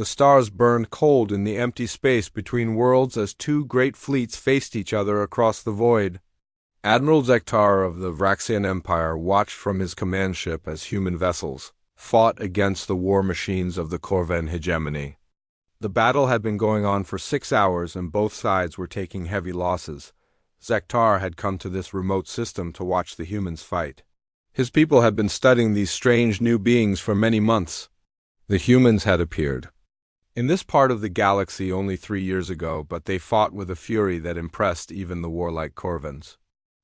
The stars burned cold in the empty space between worlds as two great fleets faced each other across the void. Admiral Zektar of the Vraxian Empire watched from his command ship as human vessels fought against the war machines of the Corvan hegemony. The battle had been going on for 6 hours and both sides were taking heavy losses. Zektar had come to this remote system to watch the humans fight. His people had been studying these strange new beings for many months. The humans had appeared in this part of the galaxy only 3 years ago, but they fought with a fury that impressed even the warlike Corvans.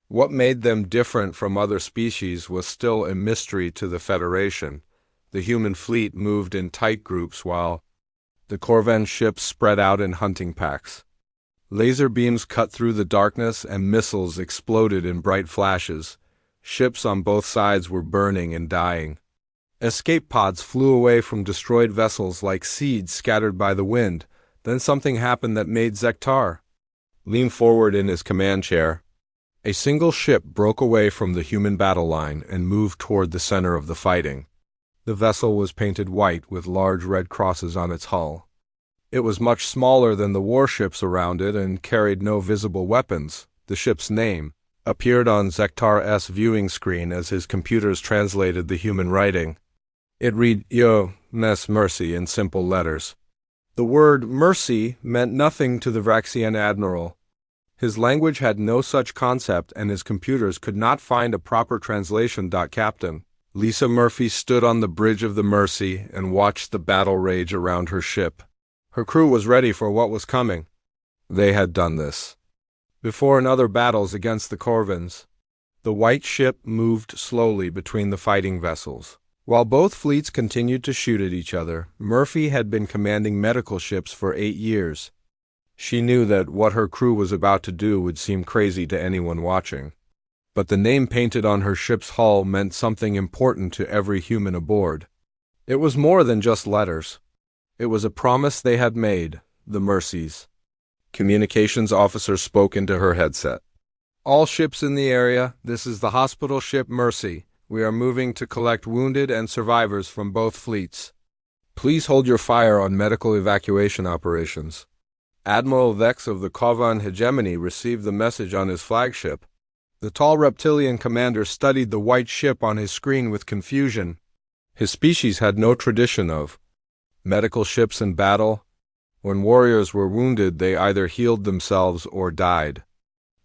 What made them different from other species was still a mystery to the Federation. The human fleet moved in tight groups while the Corvan ships spread out in hunting packs. Laser beams cut through the darkness and missiles exploded in bright flashes. Ships on both sides were burning and dying. Escape pods flew away from destroyed vessels like seeds scattered by the wind. Then something happened that made Zektar lean forward in his command chair. A single ship broke away from the human battle line and moved toward the center of the fighting. The vessel was painted white with large red crosses on its hull. It was much smaller than the warships around it and carried no visible weapons. The ship's name appeared on Zektar's viewing screen as his computers translated the human writing. It read Yo Nes Mercy in simple letters. The word mercy meant nothing to the Vraxian admiral. His language had no such concept and his computers could not find a proper translation. Captain Lisa Murphy stood on the bridge of the Mercy and watched the battle rage around her ship. Her crew was ready for what was coming. They had done this before in other battles against the Corvans. The white ship moved slowly between the fighting vessels. While both fleets continued to shoot at each other, Murphy had been commanding medical ships for 8 years. She knew that what her crew was about to do would seem crazy to anyone watching. But the name painted on her ship's hull meant something important to every human aboard. It was more than just letters. It was a promise they had made, the Mercies. Communications officer spoke into her headset. All ships in the area, this is the hospital ship Mercy. We are moving to collect wounded and survivors from both fleets. Please hold your fire on medical evacuation operations. Admiral Vex of the Corvan hegemony received the message on his flagship. The tall reptilian commander studied the white ship on his screen with confusion. His species had no tradition of medical ships in battle. When warriors were wounded, they either healed themselves or died.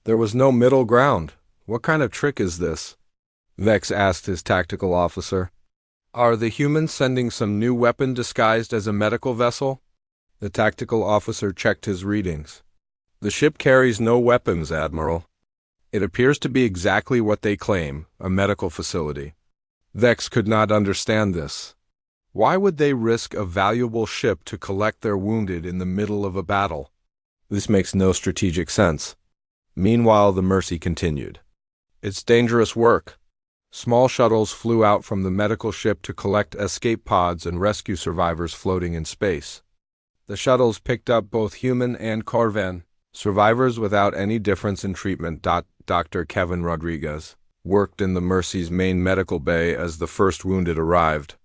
There was no middle ground. What kind of trick is this? Vex asked his tactical officer. Are the humans sending some new weapon disguised as a medical vessel? The tactical officer checked his readings. The ship carries no weapons, Admiral. It appears to be exactly what they claim, a medical facility. Vex could not understand this. Why would they risk a valuable ship to collect their wounded in the middle of a battle? This makes no strategic sense. Meanwhile, the Mercy continued. It's dangerous work. Small shuttles flew out from the medical ship to collect escape pods and rescue survivors floating in space. The shuttles picked up both human and Corvan survivors without any difference in treatment. Dr. Kevin Rodriguez worked in the Mercy's main medical bay as the first wounded arrived.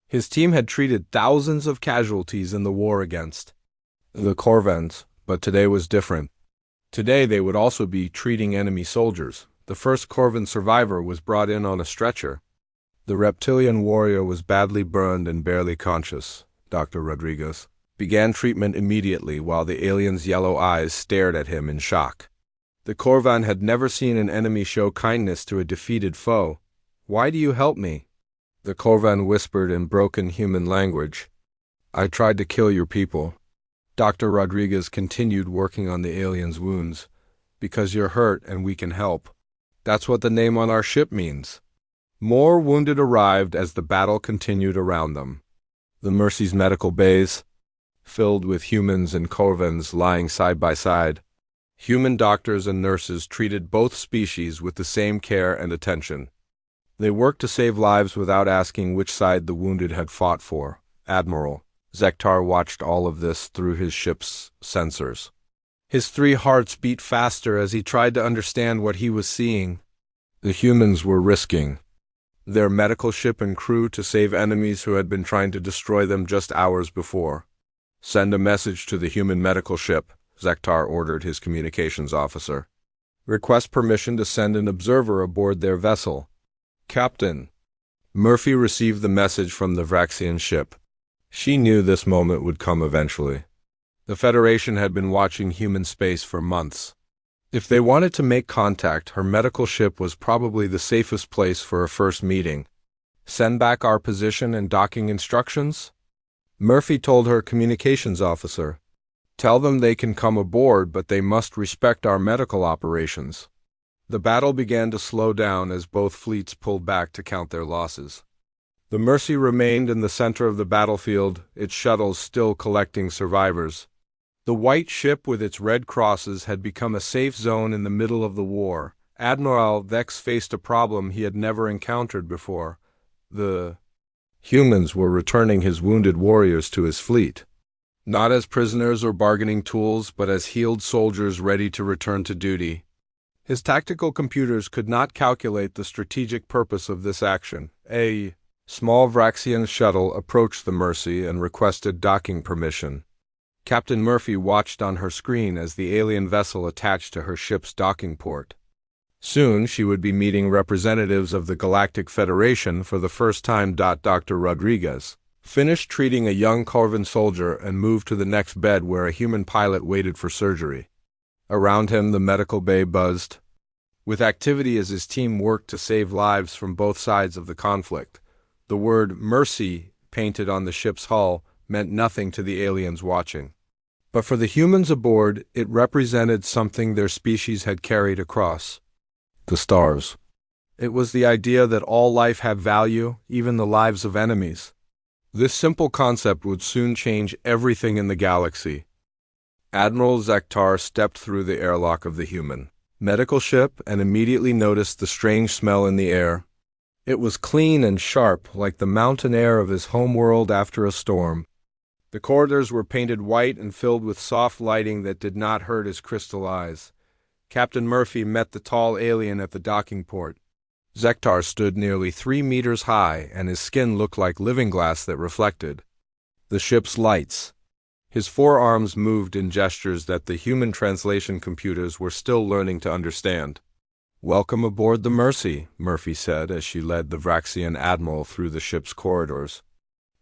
His team had treated thousands of casualties in the war against the Corvans, but today was different. Today they would also be treating enemy soldiers. The first Corvan survivor was brought in on a stretcher. The reptilian warrior was badly burned and barely conscious. Dr. Rodriguez began treatment immediately while the alien's yellow eyes stared at him in shock. The Corvan had never seen an enemy show kindness to a defeated foe. Why do you help me? The Corvan whispered in broken human language. I tried to kill your people. Dr. Rodriguez continued working on the alien's wounds. Because you're hurt and we can help. That's what the name on our ship means. More wounded arrived as the battle continued around them. The Mercy's medical bays, filled with humans and Corvans lying side by side. Human doctors and nurses treated both species with the same care and attention. They worked to save lives without asking which side the wounded had fought for. Admiral Zektar watched all of this through his ship's sensors. His 3 hearts beat faster as he tried to understand what he was seeing. The humans were risking their medical ship and crew to save enemies who had been trying to destroy them just hours before. Send a message to the human medical ship, Zektar ordered his communications officer. Request permission to send an observer aboard their vessel. Captain. Murphy received the message from the Vraxian ship. She knew this moment would come eventually. The Federation had been watching human space for months. If they wanted to make contact, her medical ship was probably the safest place for a first meeting. Send back our position and docking instructions? Murphy told her communications officer. Tell them they can come aboard, but they must respect our medical operations. The battle began to slow down as both fleets pulled back to count their losses. The Mercy remained in the center of the battlefield, its shuttles still collecting survivors. The white ship with its red crosses had become a safe zone in the middle of the war. Admiral Vex faced a problem he had never encountered before. The humans were returning his wounded warriors to his fleet. Not as prisoners or bargaining tools, but as healed soldiers ready to return to duty. His tactical computers could not calculate the strategic purpose of this action. A small Vraxian shuttle approached the Mercy and requested docking permission. Captain Murphy watched on her screen as the alien vessel attached to her ship's docking port. Soon she would be meeting representatives of the Galactic Federation for the first time. Dr. Rodriguez finished treating a young Corvan soldier and moved to the next bed where a human pilot waited for surgery. Around him, the medical bay buzzed with activity as his team worked to save lives from both sides of the conflict. The word Mercy, painted on the ship's hull, meant nothing to the aliens watching. But for the humans aboard, it represented something their species had carried across. The stars. It was the idea that all life had value, even the lives of enemies. This simple concept would soon change everything in the galaxy. Admiral Zektar stepped through the airlock of the human medical ship and immediately noticed the strange smell in the air. It was clean and sharp, like the mountain air of his homeworld after a storm. The corridors were painted white and filled with soft lighting that did not hurt his crystal eyes. Captain Murphy met the tall alien at the docking port. Zektar stood nearly 3 meters high, and his skin looked like living glass that reflected the ship's lights. His forearms moved in gestures that the human translation computers were still learning to understand. "Welcome aboard the Mercy," Murphy said as she led the Vraxian admiral through the ship's corridors.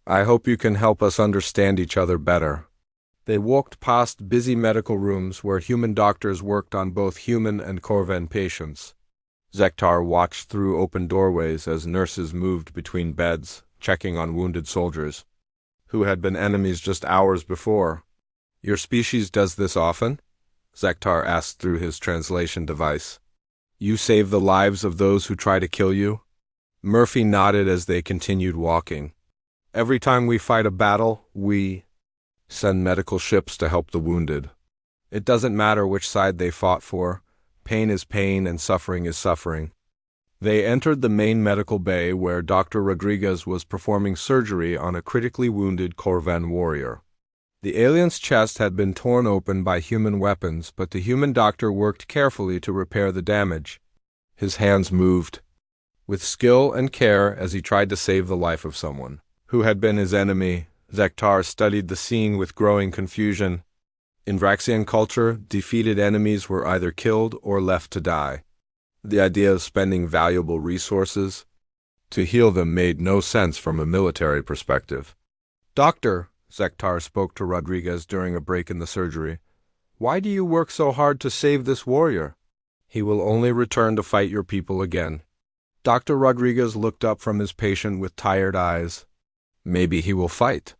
"I hope you can help us understand each other better." They walked past busy medical rooms where human doctors worked on both human and Corvan patients. Zektar watched through open doorways as nurses moved between beds, checking on wounded soldiers who had been enemies just hours before. "Your species does this often?" Zektar asked through his translation device. "You save the lives of those who try to kill you?" Murphy nodded as they continued walking. "Every time we fight a battle, we send medical ships to help the wounded. It doesn't matter which side they fought for. Pain is pain and suffering is suffering." They entered the main medical bay where Dr. Rodriguez was performing surgery on a critically wounded Corvan warrior. The alien's chest had been torn open by human weapons, but the human doctor worked carefully to repair the damage. His hands moved with skill and care as he tried to save the life of someone who had been his enemy. Zektar studied the scene with growing confusion. In Vraxian culture, defeated enemies were either killed or left to die. The idea of spending valuable resources to heal them made no sense from a military perspective. "Doctor," Zektar spoke to Rodriguez during a break in the surgery, "why do you work so hard to save this warrior? He will only return to fight your people again." Dr. Rodriguez looked up from his patient with tired eyes. "Maybe he will fight.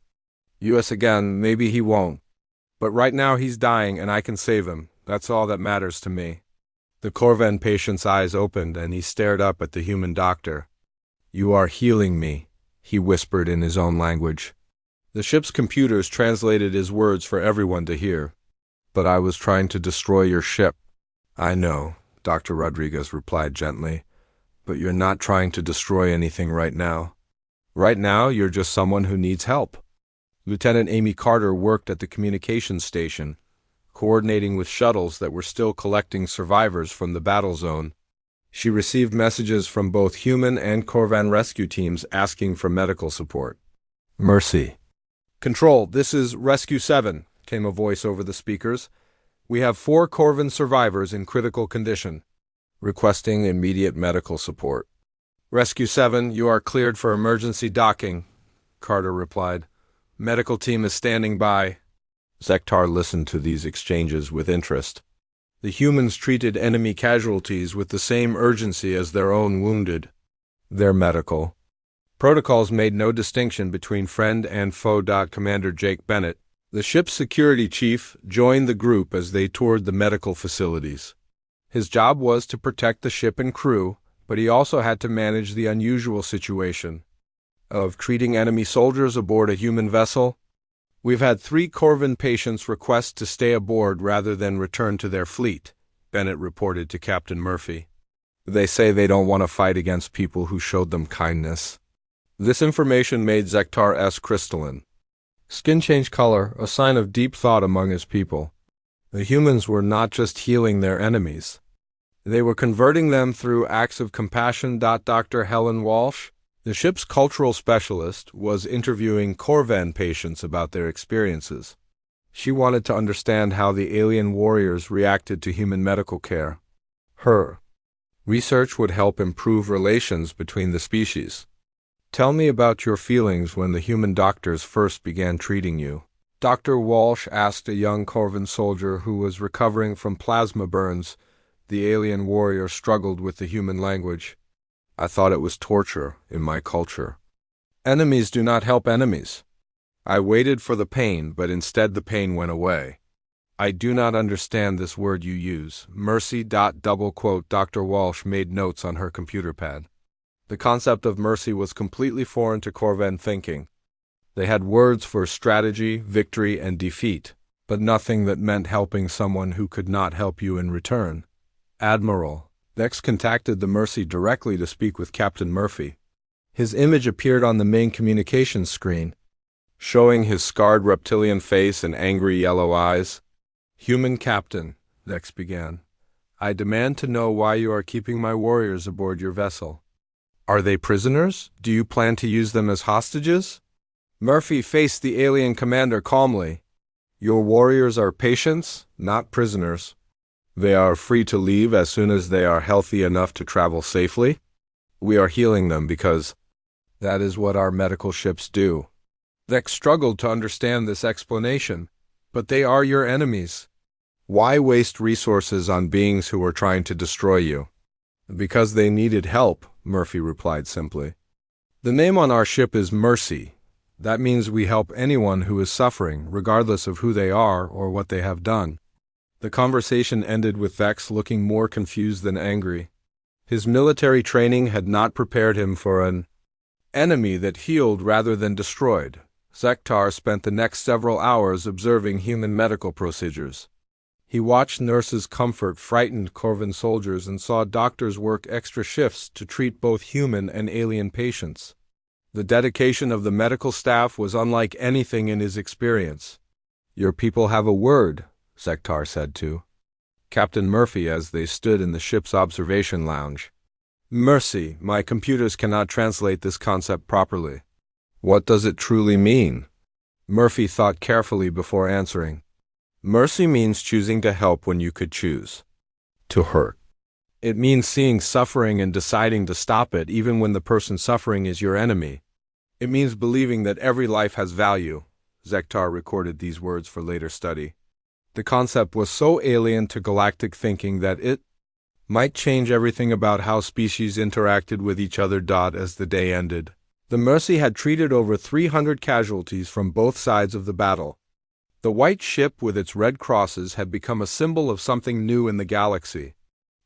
Us again, maybe he won't. But right now he's dying and I can save him. That's all that matters to me." The Corvan patient's eyes opened and he stared up at the human doctor. "You are healing me," he whispered in his own language. The ship's computers translated his words for everyone to hear. "But I was trying to destroy your ship." "I know," Dr. Rodriguez replied gently, "but you're not trying to destroy anything right now. Right now, you're just someone who needs help." Lieutenant Amy Carter worked at the communications station, coordinating with shuttles that were still collecting survivors from the battle zone. She received messages from both human and Corvan rescue teams asking for medical support. "Mercy, "Control, this is Rescue 7, came a voice over the speakers. "We have 4 Corvin survivors in critical condition, requesting immediate medical support." "Rescue 7, you are cleared for emergency docking," Carter replied. "Medical team is standing by." Zektar listened to these exchanges with interest. The humans treated enemy casualties with the same urgency as their own wounded. Their medical protocols made no distinction between friend and foe. Commander Jake Bennett, the ship's security chief, joined the group as they toured the medical facilities. His job was to protect the ship and crew, but he also had to manage the unusual situation of treating enemy soldiers aboard a human vessel. "We've had 3 Corvin patients request to stay aboard rather than return to their fleet," Bennett reported to Captain Murphy. "They say they don't want to fight against people who showed them kindness." This information made Zektar crystalline. Skin changed color, a sign of deep thought among his people. The humans were not just healing their enemies. They were converting them through acts of compassion. Dr. Helen Walsh, the ship's cultural specialist, was interviewing Corvan patients about their experiences. She wanted to understand how the alien warriors reacted to human medical care. Her research would help improve relations between the species. "Tell me about your feelings when the human doctors first began treating you," Dr. Walsh asked a young Corvan soldier who was recovering from plasma burns. The alien warrior struggled with the human language. "I thought it was torture in my culture. Enemies do not help enemies. I waited for the pain, but instead the pain went away. I do not understand this word you use. Mercy. Dr. Walsh made notes on her computer pad. The concept of mercy was completely foreign to Corvan thinking. They had words for strategy, victory, and defeat, but nothing that meant helping someone who could not help you in return. Admiral Vex contacted the Mercy directly to speak with Captain Murphy. His image appeared on the main communications screen, showing his scarred reptilian face and angry yellow eyes. "Human Captain," Vex began, "I demand to know why you are keeping my warriors aboard your vessel. Are they prisoners? Do you plan to use them as hostages?" Murphy faced the alien commander calmly. "Your warriors are patients, not prisoners. They are free to leave as soon as they are healthy enough to travel safely. We are healing them because that is what our medical ships do." Vex struggled to understand this explanation. "But they are your enemies. Why waste resources on beings who are trying to destroy you?" "Because they needed help," Murphy replied simply. "The name on our ship is Mercy. That means we help anyone who is suffering, regardless of who they are or what they have done." The conversation ended with Vex looking more confused than angry. His military training had not prepared him for an enemy that healed rather than destroyed. Zektar spent the next several hours observing human medical procedures. He watched nurses comfort frightened Corvan soldiers and saw doctors work extra shifts to treat both human and alien patients. The dedication of the medical staff was unlike anything in his experience. "Your people have a word," Zektar said to Captain Murphy as they stood in the ship's observation lounge. "Mercy, my computers cannot translate this concept properly." "What does it truly mean?" Murphy thought carefully before answering. "Mercy means choosing to help when you could choose to hurt. It means seeing suffering and deciding to stop it even when the person suffering is your enemy. It means believing that every life has value." Zektar recorded these words for later study. The concept was so alien to galactic thinking that it might change everything about how species interacted with each other. As the day ended, the Mercy had treated over 300 casualties from both sides of the battle. The white ship with its red crosses had become a symbol of something new in the galaxy,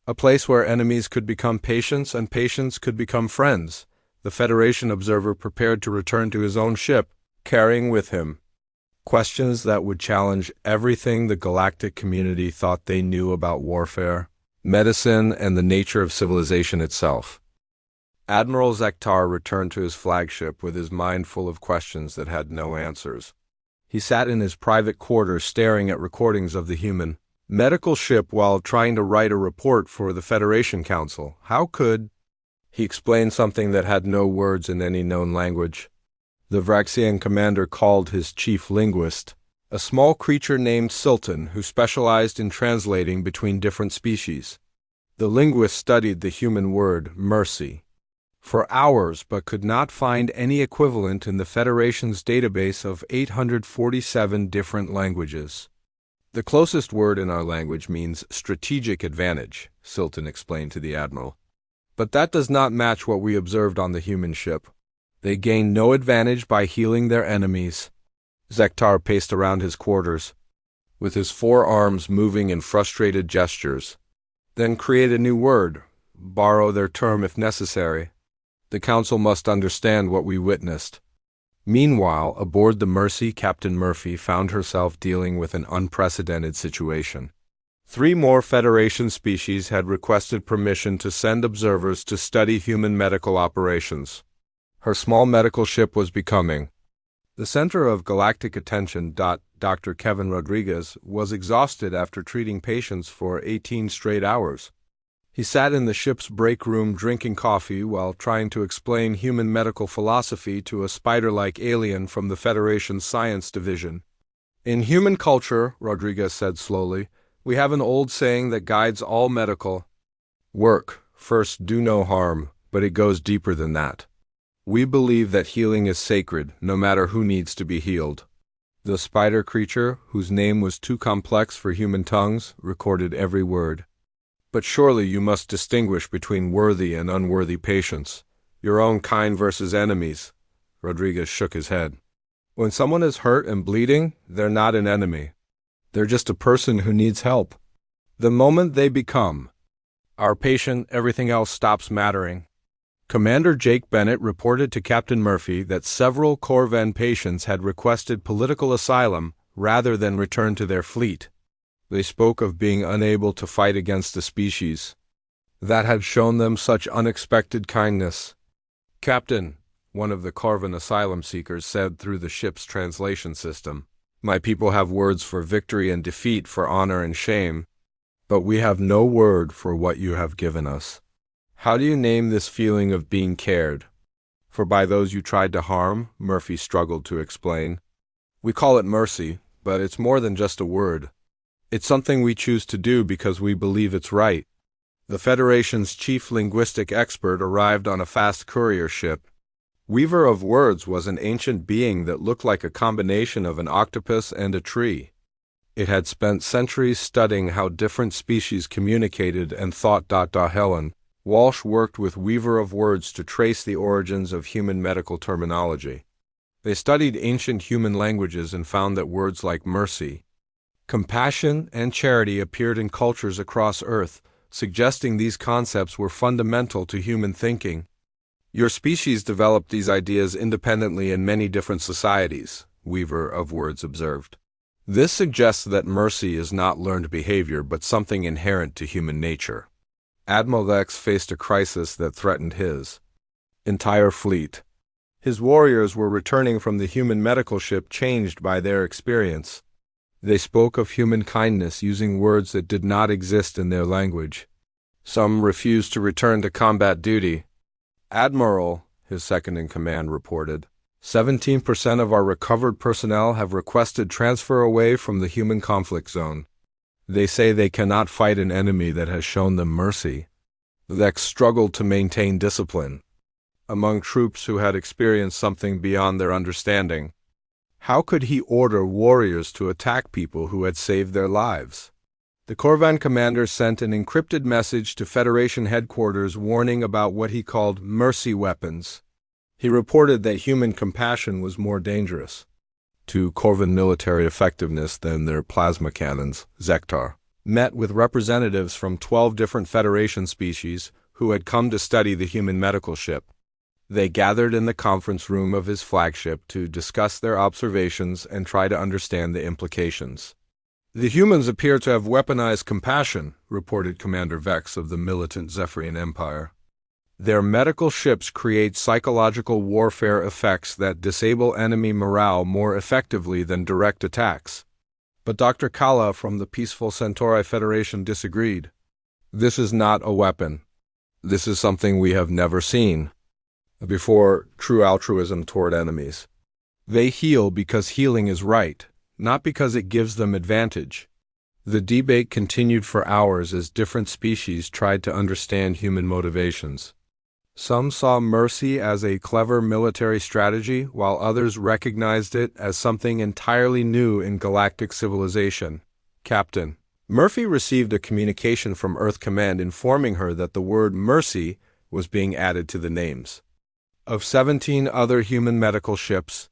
a place where enemies could become patients and patients could become friends. The Federation observer prepared to return to his own ship, carrying with him questions that would challenge everything the galactic community thought they knew about warfare, medicine, and the nature of civilization itself. Admiral Zektar returned to his flagship with his mind full of questions that had no answers. He sat in his private quarters staring at recordings of the human medical ship while trying to write a report for the Federation Council. How could he explain something that had no words in any known language? The Vraxian commander called his chief linguist, a small creature named Sultan who specialized in translating between different species. The linguist studied the human word, mercy, for hours but could not find any equivalent in the Federation's database of 847 different languages. The closest word in our language means strategic advantage, Sultan explained to the admiral. But that does not match what we observed on the human ship. They gain no advantage by healing their enemies. Zektar paced around his quarters, with his forearms moving in frustrated gestures. Then create a new word, borrow their term if necessary. The Council must understand what we witnessed. Meanwhile, aboard the Mercy, Captain Murphy found herself dealing with an unprecedented situation. 3 more Federation species had requested permission to send observers to study human medical operations. Her small medical ship was becoming the center of galactic attention. Dr. Kevin Rodriguez was exhausted after treating patients for 18 straight hours. He sat in the ship's break room drinking coffee while trying to explain human medical philosophy to a spider-like alien from the Federation's science division. In human culture, Rodriguez said slowly, we have an old saying that guides all medical work: first, do no harm, but it goes deeper than that. We believe that healing is sacred, no matter who needs to be healed. The spider creature, whose name was too complex for human tongues, recorded every word. But surely you must distinguish between worthy and unworthy patients, your own kind versus enemies. Rodriguez shook his head. When someone is hurt and bleeding, they're not an enemy. They're just a person who needs help. The moment they become our patient, everything else stops mattering. Commander Jake Bennett reported to Captain Murphy that several Corvan patients had requested political asylum rather than return to their fleet. They spoke of being unable to fight against a species that had shown them such unexpected kindness. Captain, one of the Corvan asylum seekers said through the ship's translation system, my people have words for victory and defeat, for honor and shame, but we have no word for what you have given us. How do you name this feeling of being cared for by those you tried to harm? Murphy struggled to explain. We call it mercy, but it's more than just a word. It's something we choose to do because we believe it's right. The Federation's chief linguistic expert arrived on a fast courier ship. Weaver of Words was an ancient being that looked like a combination of an octopus and a tree. It had spent centuries studying how different species communicated and thought. Helen Walsh worked with Weaver of Words to trace the origins of human medical terminology. They studied ancient human languages and found that words like mercy, compassion, and charity appeared in cultures across Earth, suggesting these concepts were fundamental to human thinking. Your species developed these ideas independently in many different societies, Weaver of Words observed. This suggests that mercy is not learned behavior but something inherent to human nature. Admiral X faced a crisis that threatened his entire fleet. His warriors were returning from the human medical ship changed by their experience. They spoke of human kindness using words that did not exist in their language. Some refused to return to combat duty. Admiral, his second-in-command reported, 17% of our recovered personnel have requested transfer away from the human conflict zone. They say they cannot fight an enemy that has shown them mercy. Vex struggled to maintain discipline among troops who had experienced something beyond their understanding. How could he order warriors to attack people who had saved their lives? The Corvan commander sent an encrypted message to Federation headquarters warning about what he called mercy weapons. He reported that human compassion was more dangerous to Corvan military effectiveness than their plasma cannons. Zektar met with representatives from 12 different Federation species who had come to study the human medical ship. They gathered in the conference room of his flagship to discuss their observations and try to understand the implications. The humans appear to have weaponized compassion, reported Commander Vex of the militant Zephyrian Empire. Their medical ships create psychological warfare effects that disable enemy morale more effectively than direct attacks. But Dr. Kala from the peaceful Centauri Federation disagreed. This is not a weapon. This is something we have never seen before: true altruism toward enemies. They heal because healing is right, not because it gives them advantage. The debate continued for hours as different species tried to understand human motivations. Some saw mercy as a clever military strategy, while others recognized it as something entirely new in galactic civilization. Captain Murphy received a communication from Earth Command informing her that the word mercy was being added to the names of 17 other human medical ships.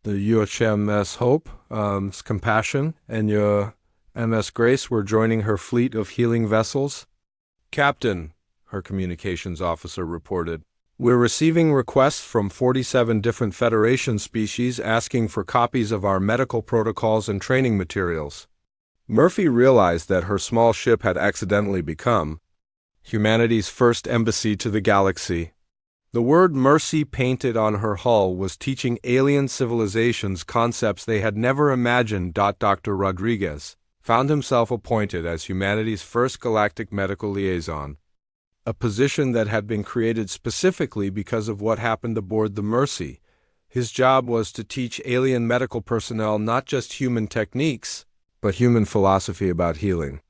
The UHMS Hope, Compassion, and MS Grace were joining her fleet of healing vessels. Captain, her communications officer reported, we're receiving requests from 47 different Federation species asking for copies of our medical protocols and training materials. Murphy realized that her small ship had accidentally become humanity's first embassy to the galaxy. The word mercy painted on her hull was teaching alien civilizations concepts they had never imagined. Dr. Rodriguez found himself appointed as humanity's first galactic medical liaison, a position that had been created specifically because of what happened aboard the Mercy. His job was to teach alien medical personnel not just human techniques, but human philosophy about healing.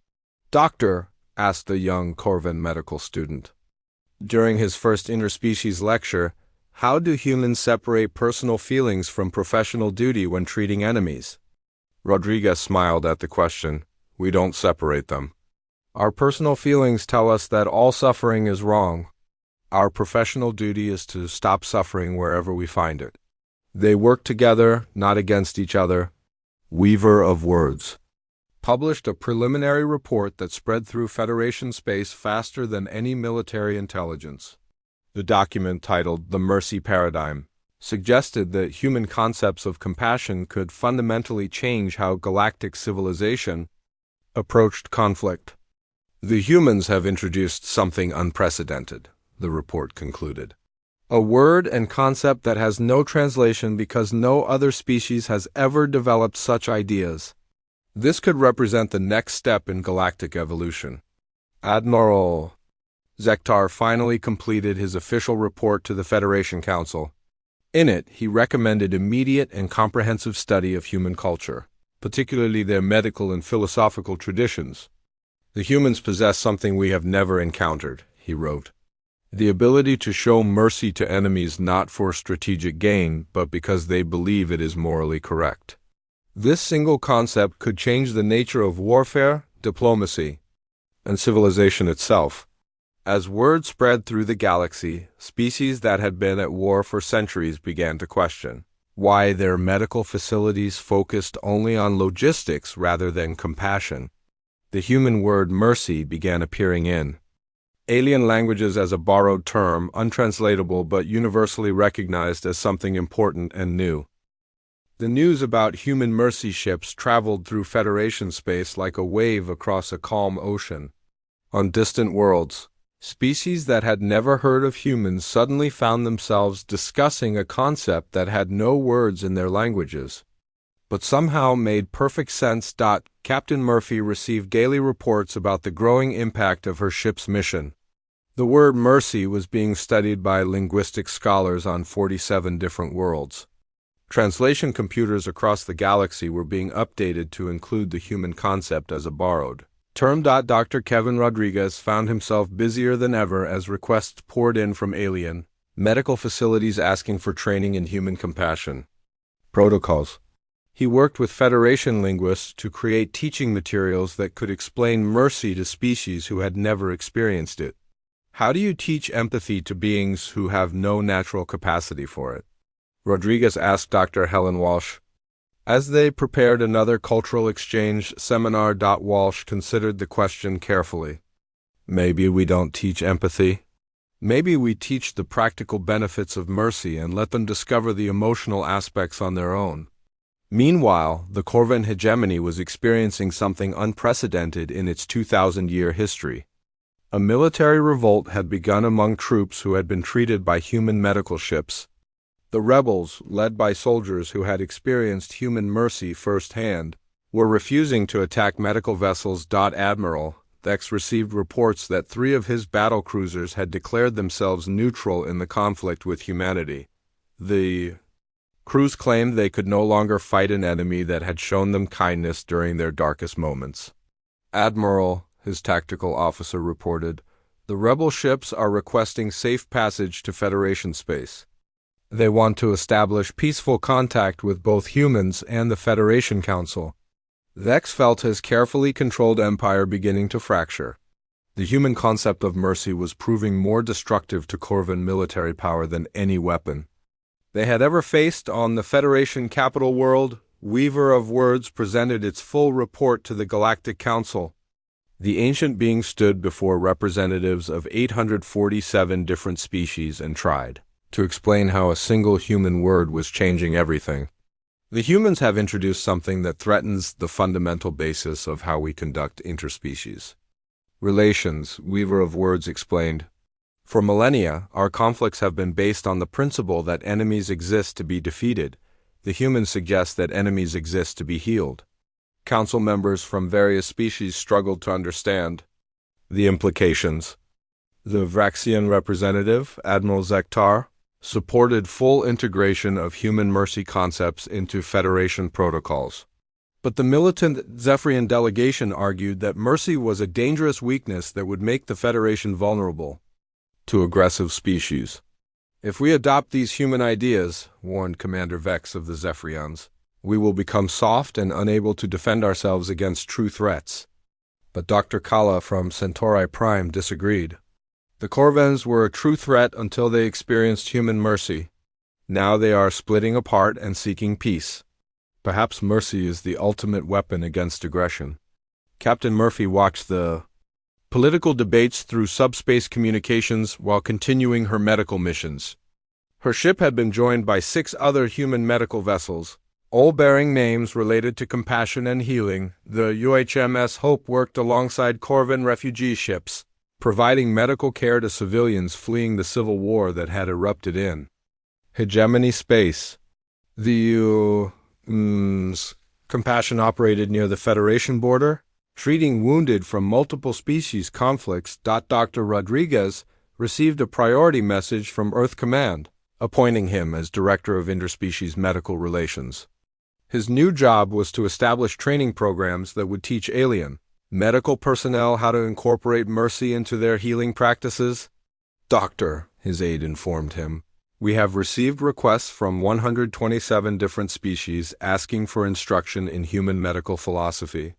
Doctor, asked the young Corvan medical student during his first interspecies lecture, how do humans separate personal feelings from professional duty when treating enemies? Rodriguez smiled at the question. We don't separate them. Our personal feelings tell us that all suffering is wrong. Our professional duty is to stop suffering wherever we find it. They work together, not against each other. Weaver of words published a preliminary report that spread through Federation space faster than any military intelligence. The document, titled The Mercy Paradigm, suggested that human concepts of compassion could fundamentally change how galactic civilization approached conflict. The humans have introduced something unprecedented, the report concluded. A word and concept that has no translation because no other species has ever developed such ideas. This could represent the next step in galactic evolution. Admiral Zektar finally completed his official report to the Federation Council. In it, he recommended immediate and comprehensive study of human culture, particularly their medical and philosophical traditions. The humans possess something we have never encountered, he wrote. The ability to show mercy to enemies not for strategic gain, but because they believe it is morally correct. This single concept could change the nature of warfare, diplomacy, and civilization itself. As word spread through the galaxy, species that had been at war for centuries began to question why their medical facilities focused only on logistics rather than compassion. The human word mercy began appearing in alien languages as a borrowed term, untranslatable but universally recognized as something important and new. The news about human mercy ships traveled through Federation space like a wave across a calm ocean. On distant worlds, species that had never heard of humans suddenly found themselves discussing a concept that had no words in their languages, but somehow made perfect sense. Captain Murphy received daily reports about the growing impact of her ship's mission. The word mercy was being studied by linguistic scholars on 47 different worlds. Translation computers across the galaxy were being updated to include the human concept as a borrowed term. Dr. Kevin Rodriguez found himself busier than ever as requests poured in from alien medical facilities asking for training in human compassion protocols. He worked with Federation linguists to create teaching materials that could explain mercy to species who had never experienced it. How do you teach empathy to beings who have no natural capacity for it? Rodriguez asked Dr. Helen Walsh. As they prepared another cultural exchange seminar, Walsh considered the question carefully. Maybe we don't teach empathy. Maybe we teach the practical benefits of mercy and let them discover the emotional aspects on their own. Meanwhile, the Corvan hegemony was experiencing something unprecedented in its 2,000-year history. A military revolt had begun among troops who had been treated by human medical ships. The rebels, led by soldiers who had experienced human mercy firsthand, were refusing to attack medical vessels. Admiral Thex received reports that 3 of his battle cruisers had declared themselves neutral in the conflict with humanity. The Crews claimed they could no longer fight an enemy that had shown them kindness during their darkest moments. Admiral, his tactical officer reported, the rebel ships are requesting safe passage to Federation space. They want to establish peaceful contact with both humans and the Federation Council. Vex felt his carefully controlled empire beginning to fracture. The human concept of mercy was proving more destructive to Corvan military power than any weapon they had ever faced. On the Federation capital world, Weaver of Words presented its full report to the Galactic Council. The ancient being stood before representatives of 847 different species and tried to explain how a single human word was changing everything. The humans have introduced something that threatens the fundamental basis of how we conduct interspecies relations, Weaver of Words explained. For millennia, our conflicts have been based on the principle that enemies exist to be defeated. The humans suggest that enemies exist to be healed. Council members from various species struggled to understand the implications. The Vraxian representative, Admiral Zektar, supported full integration of human mercy concepts into Federation protocols. But the militant Zephyrian delegation argued that mercy was a dangerous weakness that would make the Federation vulnerable to aggressive species. If we adopt these human ideas, warned Commander Vex of the Zephyrians, we will become soft and unable to defend ourselves against true threats. But Dr. Kala from Centauri Prime disagreed. The Corvans were a true threat until they experienced human mercy. Now they are splitting apart and seeking peace. Perhaps mercy is the ultimate weapon against aggression. Captain Murphy watched the political debates through subspace communications while continuing her medical missions. Her ship had been joined by 6 other human medical vessels, all bearing names related to compassion and healing. The UHMS Hope worked alongside Corvan refugee ships, providing medical care to civilians fleeing the civil war that had erupted in hegemony space. The Compassion operated near the Federation border, treating wounded from multiple species conflicts. Dr. Rodriguez received a priority message from Earth Command, appointing him as Director of Interspecies Medical Relations. His new job was to establish training programs that would teach alien medical personnel how to incorporate mercy into their healing practices. Doctor, his aide informed him, we have received requests from 127 different species asking for instruction in human medical philosophy.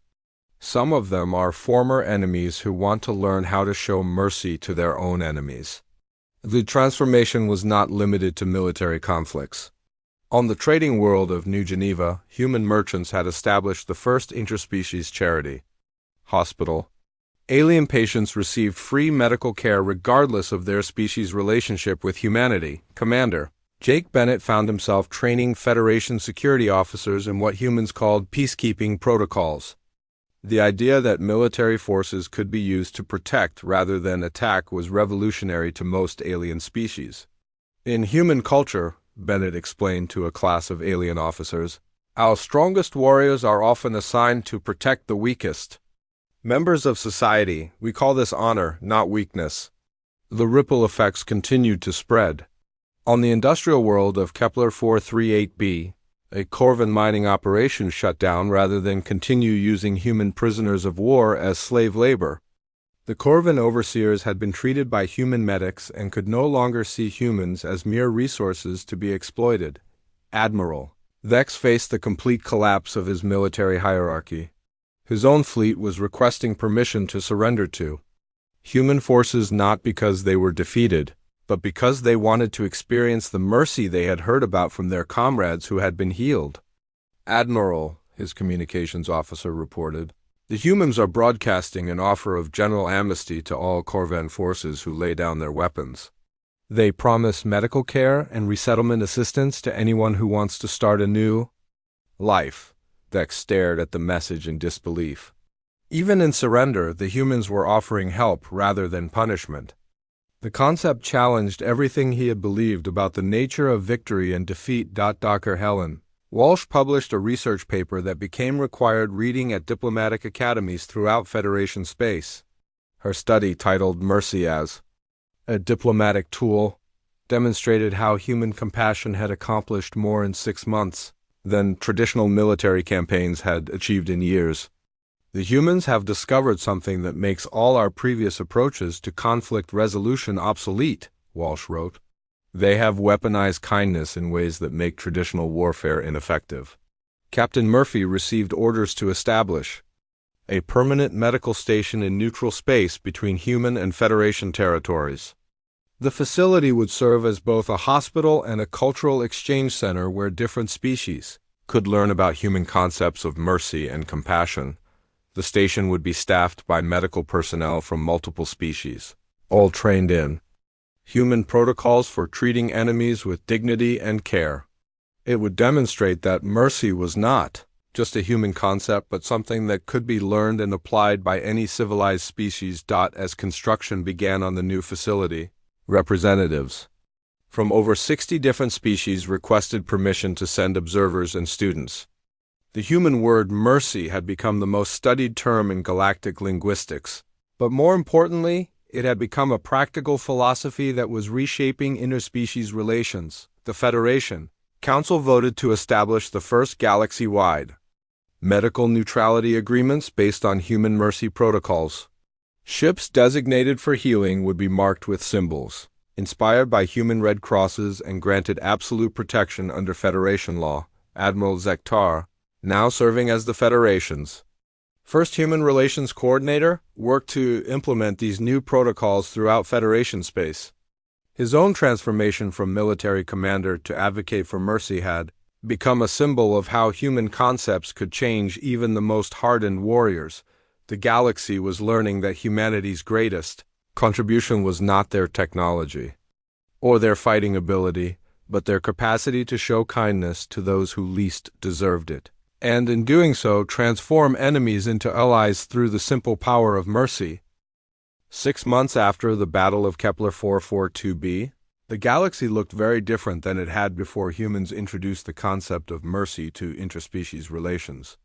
Some of them are former enemies who want to learn how to show mercy to their own enemies. The transformation was not limited to military conflicts. On the trading world of New Geneva, human merchants had established the first interspecies charity hospital. Alien patients received free medical care regardless of their species' relationship with humanity. Commander Jake Bennett found himself training Federation security officers in what humans called peacekeeping protocols. The idea that military forces could be used to protect rather than attack was revolutionary to most alien species. In human culture, Bennett explained to a class of alien officers, our strongest warriors are often assigned to protect the weakest. Members of society, we call this honor, not weakness. The ripple effects continued to spread. On the industrial world of Kepler 438b, a Corvan mining operation shut down rather than continue using human prisoners of war as slave labor. The Corvan overseers had been treated by human medics and could no longer see humans as mere resources to be exploited. Admiral Vex faced the complete collapse of his military hierarchy. His own fleet was requesting permission to surrender to human forces not because they were defeated, but because they wanted to experience the mercy they had heard about from their comrades who had been healed. Admiral, his communications officer reported, the humans are broadcasting an offer of general amnesty to all Corvan forces who lay down their weapons. They promise medical care and resettlement assistance to anyone who wants to start a new life. Vex stared at the message in disbelief. Even in surrender, the humans were offering help rather than punishment. The concept challenged everything he had believed about the nature of victory and defeat. Dr. Helen Walsh published a research paper that became required reading at diplomatic academies throughout Federation space. Her study, titled Mercy as a Diplomatic Tool, demonstrated how human compassion had accomplished more in 6 months than traditional military campaigns had achieved in years. The humans have discovered something that makes all our previous approaches to conflict resolution obsolete, Walsh wrote. They have weaponized kindness in ways that make traditional warfare ineffective. Captain Murphy received orders to establish a permanent medical station in neutral space between human and Federation territories. The facility would serve as both a hospital and a cultural exchange center where different species could learn about human concepts of mercy and compassion. The station would be staffed by medical personnel from multiple species, all trained in human protocols for treating enemies with dignity and care. It would demonstrate that mercy was not just a human concept, but something that could be learned and applied by any civilized species. As construction began on the new facility, representatives from over 60 different species requested permission to send observers and students. The human word mercy had become the most studied term in galactic linguistics, but more importantly, it had become a practical philosophy that was reshaping interspecies relations. The Federation Council voted to establish the first galaxy-wide medical neutrality agreements based on human mercy protocols. Ships designated for healing would be marked with symbols, inspired by human red crosses and granted absolute protection under Federation law. Admiral Zektar, now serving as the Federation's first human relations coordinator, worked to implement these new protocols throughout Federation space. His own transformation from military commander to advocate for mercy had become a symbol of how human concepts could change even the most hardened warriors. The galaxy was learning that humanity's greatest contribution was not their technology or their fighting ability, but their capacity to show kindness to those who least deserved it, and in doing so transform enemies into allies through the simple power of mercy. 6 months after the Battle of Kepler 442b, the galaxy looked very different than it had before humans introduced the concept of mercy to interspecies relations.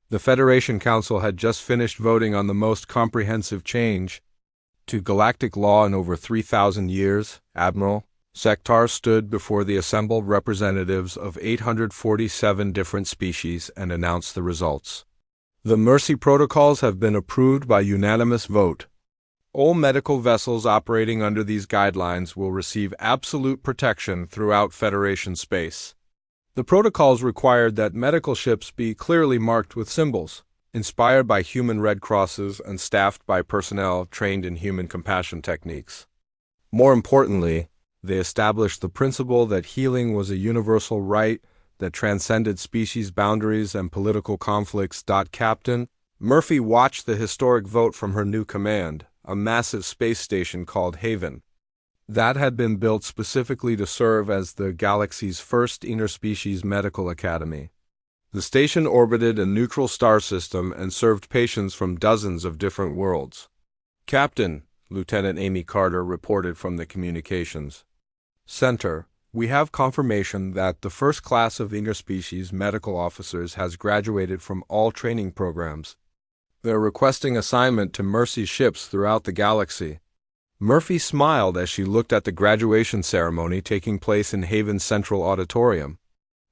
The Federation Council had just finished voting on the most comprehensive change to galactic law in over 3,000 years. Admiral Sektar stood before the assembled representatives of 847 different species and announced the results. The mercy protocols have been approved by unanimous vote. All medical vessels operating under these guidelines will receive absolute protection throughout Federation space. The protocols required that medical ships be clearly marked with symbols, inspired by human red crosses and staffed by personnel trained in human compassion techniques. More importantly, they established the principle that healing was a universal right that transcended species boundaries and political conflicts. Captain Murphy watched the historic vote from her new command, a massive space station called Haven, that had been built specifically to serve as the galaxy's first interspecies medical academy. The station orbited a neutral star system and served patients from dozens of different worlds. Captain, Lieutenant Amy Carter reported from the Communications Center, we have confirmation that the first class of interspecies medical officers has graduated from all training programs. They're requesting assignment to Mercy ships throughout the galaxy. Murphy smiled as she looked at the graduation ceremony taking place in Haven's Central Auditorium.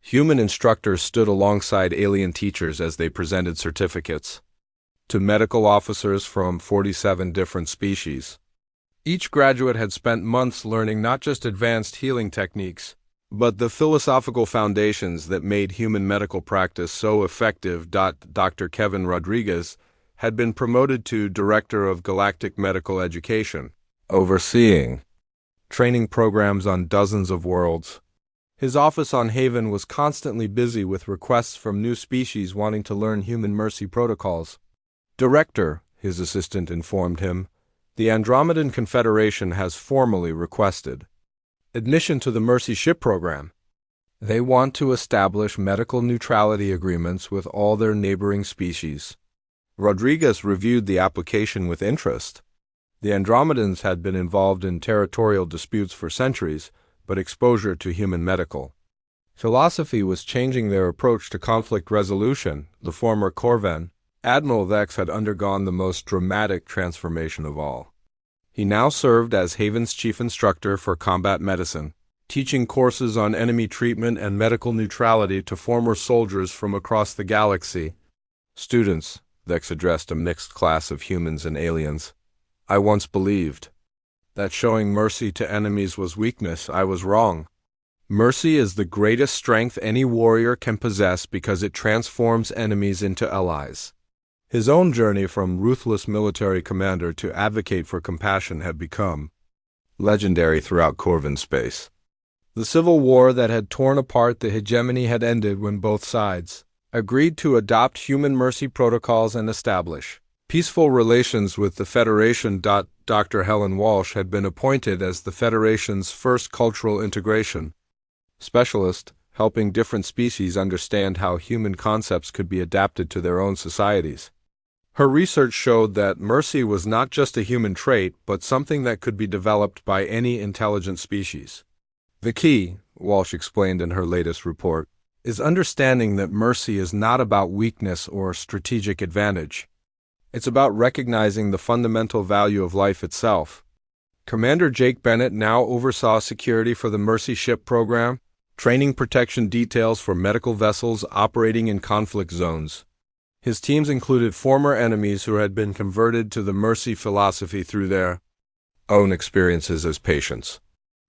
Human instructors stood alongside alien teachers as they presented certificates to medical officers from 47 different species. Each graduate had spent months learning not just advanced healing techniques, but the philosophical foundations that made human medical practice so effective. Dr. Kevin Rodriguez had been promoted to Director of Galactic Medical Education, overseeing training programs on dozens of worlds. His office on Haven was constantly busy with requests from new species wanting to learn human mercy protocols. Director, his assistant informed him, the Andromedan Confederation has formally requested admission to the Mercy Ship program. They want to establish medical neutrality agreements with all their neighboring species. Rodriguez reviewed the application with interest. The Andromedans had been involved in territorial disputes for centuries, but exposure to human medical philosophy was changing their approach to conflict resolution. The former Corvan, Admiral Vex, had undergone the most dramatic transformation of all. He now served as Haven's chief instructor for combat medicine, teaching courses on enemy treatment and medical neutrality to former soldiers from across the galaxy. Students, Vex addressed a mixed class of humans and aliens. I once believed that showing mercy to enemies was weakness. I was wrong. Mercy is the greatest strength any warrior can possess because it transforms enemies into allies. His own journey from ruthless military commander to advocate for compassion had become legendary throughout Corvin space. The civil war that had torn apart the hegemony had ended when both sides agreed to adopt human mercy protocols and establish peaceful relations with the Federation. Dr. Helen Walsh had been appointed as the Federation's first cultural integration specialist, helping different species understand how human concepts could be adapted to their own societies. Her research showed that mercy was not just a human trait, but something that could be developed by any intelligent species. The key, Walsh explained in her latest report, is understanding that mercy is not about weakness or strategic advantage. It's about recognizing the fundamental value of life itself. Commander Jake Bennett now oversaw security for the Mercy Ship program, training protection details for medical vessels operating in conflict zones. His teams included former enemies who had been converted to the Mercy philosophy through their own experiences as patients.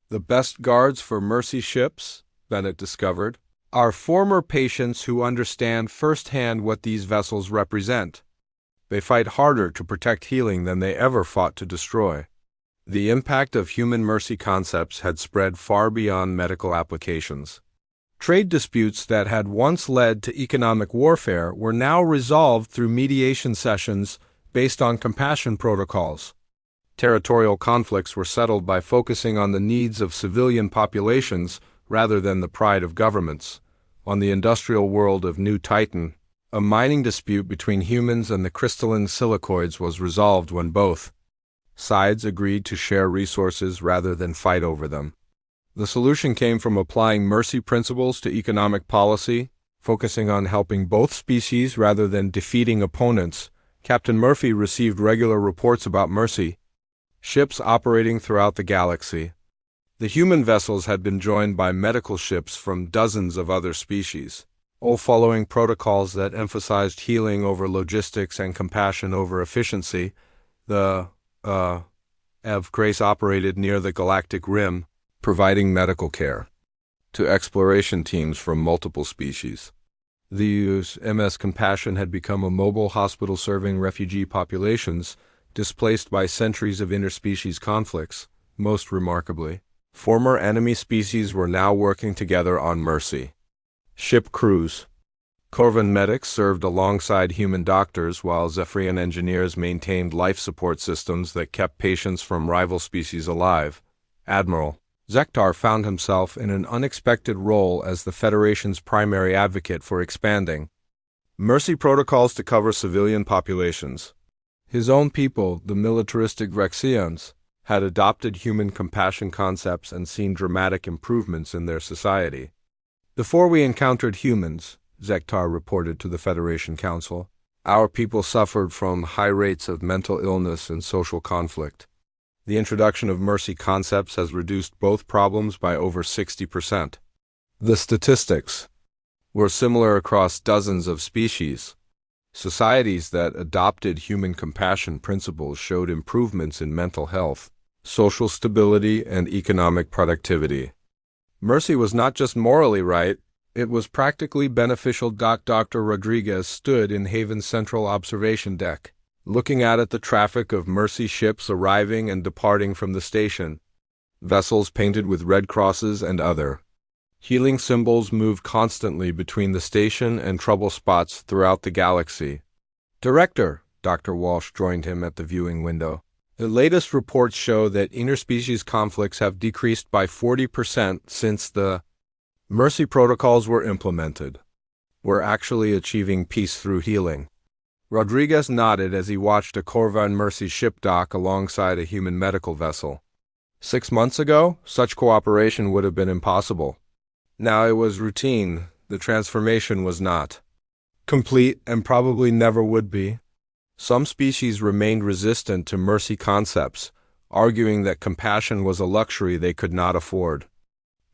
The best guards for Mercy ships, Bennett discovered, are former patients who understand firsthand what these vessels represent. They fight harder to protect healing than they ever fought to destroy. The impact of human mercy concepts had spread far beyond medical applications. Trade disputes that had once led to economic warfare were now resolved through mediation sessions based on compassion protocols. Territorial conflicts were settled by focusing on the needs of civilian populations rather than the pride of governments. On the industrial world of New Titan, a mining dispute between humans and the crystalline silicoids was resolved when both sides agreed to share resources rather than fight over them. The solution came from applying mercy principles to economic policy, focusing on helping both species rather than defeating opponents. Captain Murphy received regular reports about mercy ships operating throughout the galaxy. The human vessels had been joined by medical ships from dozens of other species, all following protocols that emphasized healing over logistics and compassion over efficiency. The Ev Grace operated near the Galactic Rim, providing medical care to exploration teams from multiple species. The MS Compassion had become a mobile hospital serving refugee populations displaced by centuries of interspecies conflicts. Most remarkably, former enemy species were now working together on mercy ship crews. Corvin medics served alongside human doctors while Zephyrian engineers maintained life support systems that kept patients from rival species alive. Admiral Zektar found himself in an unexpected role as the Federation's primary advocate for expanding mercy protocols to cover civilian populations. His own people, the militaristic Rexians, had adopted human compassion concepts and seen dramatic improvements in their society. Before we encountered humans, Zektar reported to the Federation Council, our people suffered from high rates of mental illness and social conflict. The introduction of mercy concepts has reduced both problems by over 60%. The statistics were similar across dozens of species. Societies that adopted human compassion principles showed improvements in mental health, social stability, and economic productivity. Mercy was not just morally right, it was practically beneficial. Dr. Rodriguez stood in Haven's central observation deck, looking out at the traffic of mercy ships arriving and departing from the station. Vessels painted with red crosses and other healing symbols moved constantly between the station and trouble spots throughout the galaxy. Director, Dr. Walsh joined him at the viewing window. The latest reports show that interspecies conflicts have decreased by 40% since the mercy protocols were implemented. We're actually achieving peace through healing. Rodriguez nodded as he watched a Corvin mercy ship dock alongside a human medical vessel. 6 months ago, such cooperation would have been impossible. Now it was routine. The transformation was not complete and probably never would be. Some species remained resistant to mercy concepts, arguing that compassion was a luxury they could not afford.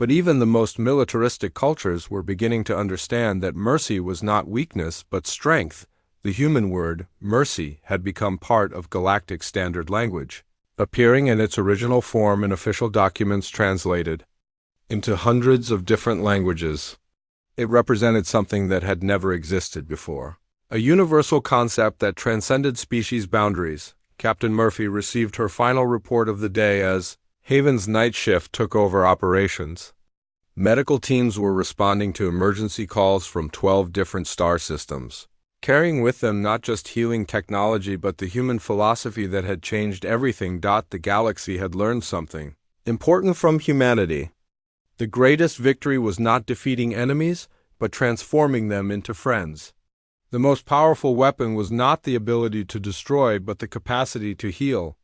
But even the most militaristic cultures were beginning to understand that mercy was not weakness but strength. The human word, mercy, had become part of galactic standard language, appearing in its original form in official documents translated into hundreds of different languages. It represented something that had never existed before, a universal concept that transcended species boundaries. Captain Murphy received her final report of the day as Haven's night shift took over operations. Medical teams were responding to emergency calls from 12 different star systems, carrying with them not just healing technology but the human philosophy that had changed everything. The galaxy had learned something important from humanity. The greatest victory was not defeating enemies, but transforming them into friends. The most powerful weapon was not the ability to destroy, but the capacity to heal.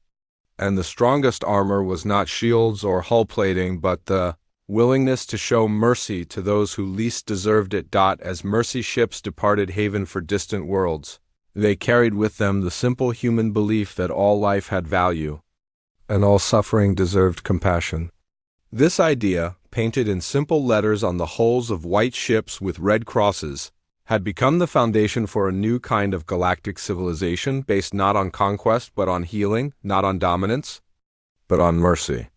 And the strongest armor was not shields or hull plating, but the willingness to show mercy to those who least deserved it. As mercy ships departed Haven for distant worlds, they carried with them the simple human belief that all life had value, and all suffering deserved compassion. This idea, painted in simple letters on the hulls of white ships with red crosses, had become the foundation for a new kind of galactic civilization based not on conquest but on healing, not on dominance, but on mercy.